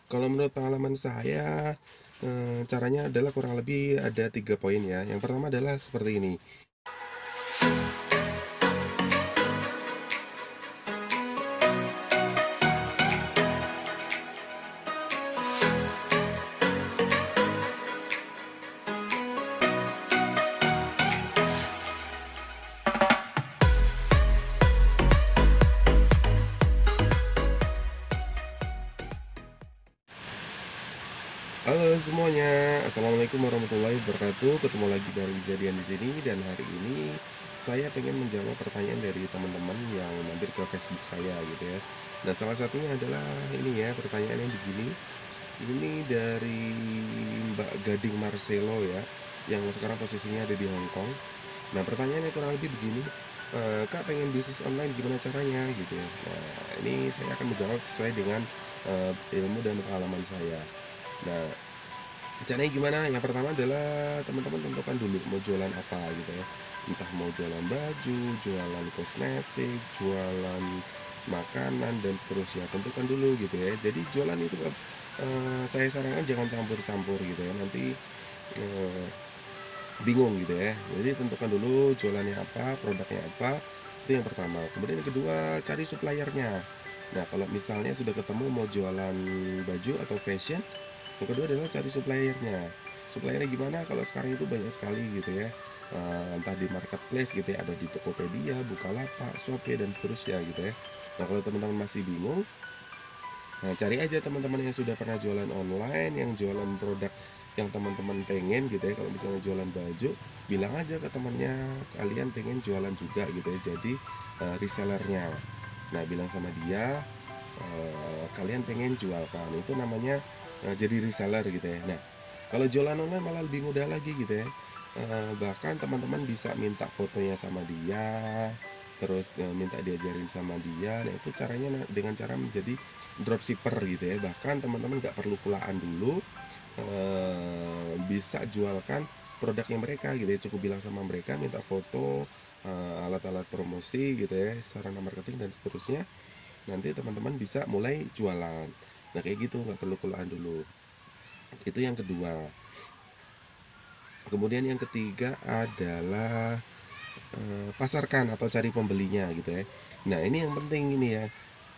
Kalau menurut pengalaman saya, caranya adalah kurang lebih ada 3 poin ya. Yang pertama adalah seperti ini. Halo semuanya, assalamualaikum warahmatullahi wabarakatuh. Ketemu lagi dari Zadian di sini dan hari ini saya pengen menjawab pertanyaan dari teman-teman yang mampir ke Facebook saya gitu ya. Nah, salah satunya adalah ini ya, pertanyaannya begini. Ini dari Mbak Gading Marcelo ya, yang sekarang posisinya ada di Hong Kong. Nah, pertanyaannya kurang lebih begini. Kak pengen bisnis online gimana caranya gitu ya. Nah, ini saya akan menjawab sesuai dengan ilmu dan pengalaman saya. Nah, caranya gimana? Yang pertama adalah teman-teman tentukan dulu mau jualan apa gitu ya. Entah mau jualan baju, jualan kosmetik, jualan makanan dan seterusnya. Tentukan dulu gitu ya. Jadi jualan itu saya sarankan jangan campur-campur gitu ya. Nanti eh, bingung gitu ya. Jadi tentukan dulu jualannya apa, produknya apa. Itu yang pertama. Kemudian yang kedua, cari suppliernya. Nah, kalau misalnya sudah ketemu mau jualan baju atau fashion, yang kedua adalah cari suppliernya. Suppliernya gimana? Kalau sekarang itu banyak sekali gitu ya. Entah di marketplace gitu ya, ada di Tokopedia, Bukalapak, Shopee dan seterusnya gitu ya. Nah, kalau teman-teman masih bingung, nah, cari aja teman-teman yang sudah pernah jualan online, yang jualan produk yang teman-teman pengen gitu ya. Kalau misalnya jualan baju, bilang aja ke temannya kalian pengen jualan juga gitu ya. Jadi resellernya. Nah, bilang sama dia kalian pengen jualkan. Itu namanya jadi reseller gitu ya. Nah, kalau jualan online malah lebih mudah lagi gitu ya. Bahkan teman-teman bisa minta fotonya sama dia, terus minta diajarin sama dia. Nah, itu caranya dengan cara menjadi dropshipper gitu ya. Bahkan teman-teman nggak perlu kulaan dulu, bisa jualkan produknya mereka gitu ya. Cukup bilang sama mereka minta foto, alat-alat promosi gitu ya, sarana marketing dan seterusnya. Nanti teman-teman bisa mulai jualan. Nah, kayak gitu nggak perlu kulaan dulu. Itu yang kedua. Kemudian yang ketiga adalah pasarkan atau cari pembelinya gitu ya. Nah, ini yang penting ini ya.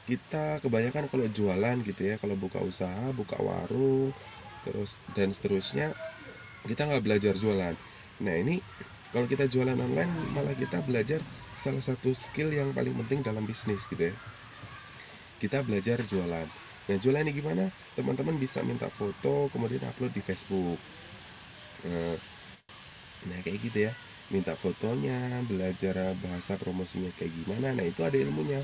Kita kebanyakan kalau jualan gitu ya, kalau buka usaha, buka warung, terus dan seterusnya, kita nggak belajar jualan. Nah, ini kalau kita jualan online malah kita belajar salah satu skill yang paling penting dalam bisnis gitu ya. Kita belajar jualan. Nah, jualan ini gimana? Teman-teman bisa minta foto kemudian upload di Facebook. Nah, kayak gitu ya. Minta fotonya, belajar bahasa promosinya kayak gimana. Nah, itu ada ilmunya.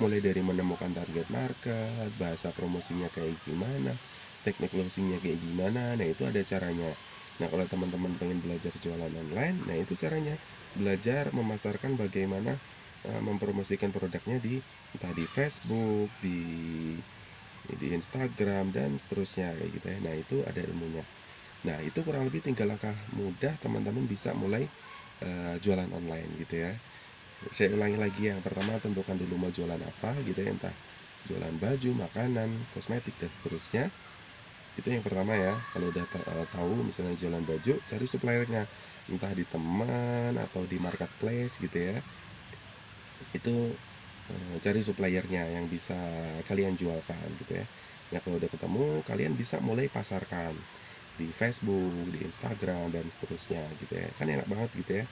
Mulai dari menemukan target market, bahasa promosinya kayak gimana, teknik closingnya kayak gimana. Nah, itu ada caranya. Nah, kalau teman-teman pengen belajar jualan online, nah itu caranya. Belajar memasarkan bagaimana mempromosikan produknya di entah di Facebook, di Instagram dan seterusnya kayak gitu ya. Nah, itu ada ilmunya. Nah, itu kurang lebih 3 langkah mudah teman-teman bisa mulai jualan online gitu ya. Saya ulangi lagi, yang pertama tentukan dulu mau jualan apa gitu ya, entah jualan baju, makanan, kosmetik dan seterusnya. Itu yang pertama ya. Kalau udah tahu misalnya jualan baju, cari suppliernya, entah di teman atau di marketplace gitu ya. Itu cari suppliernya yang bisa kalian jualkan gitu ya. Nah, kalau udah ketemu, kalian bisa mulai pasarkan di Facebook, di Instagram dan seterusnya gitu ya. Kan enak banget gitu ya.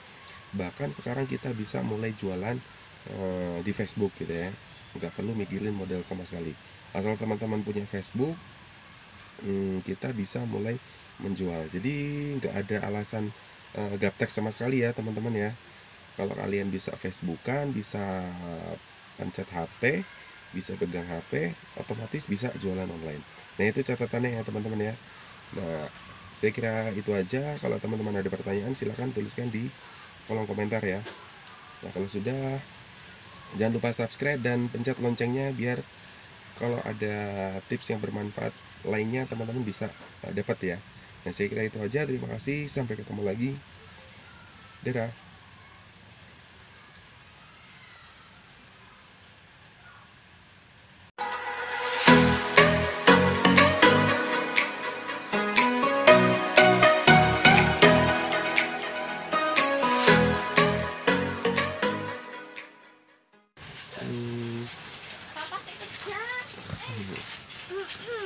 Bahkan sekarang kita bisa mulai jualan di Facebook gitu ya. Nggak perlu mikirin modal sama sekali. Asal teman-teman punya Facebook, kita bisa mulai menjual. Jadi nggak ada alasan gaptek sama sekali ya teman-teman ya. Kalau kalian bisa Facebookan, bisa pencet HP, bisa pegang HP, otomatis bisa jualan online. Nah, itu catatannya ya teman-teman ya. Nah, saya kira itu aja. Kalau teman-teman ada pertanyaan, silahkan tuliskan di kolom komentar ya. Nah, kalau sudah, jangan lupa subscribe dan pencet loncengnya biar kalau ada tips yang bermanfaat lainnya teman-teman bisa dapat ya. Nah, saya kira itu aja. Terima kasih. Sampai ketemu lagi. Dadah.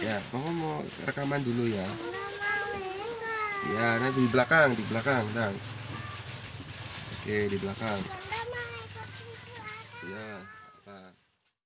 Ya, mama mau rekaman dulu ya. Nggak mau enggak. Ya, nanti di belakang, Tang. Oke, di belakang. Nggak mau ikut itu. Ya.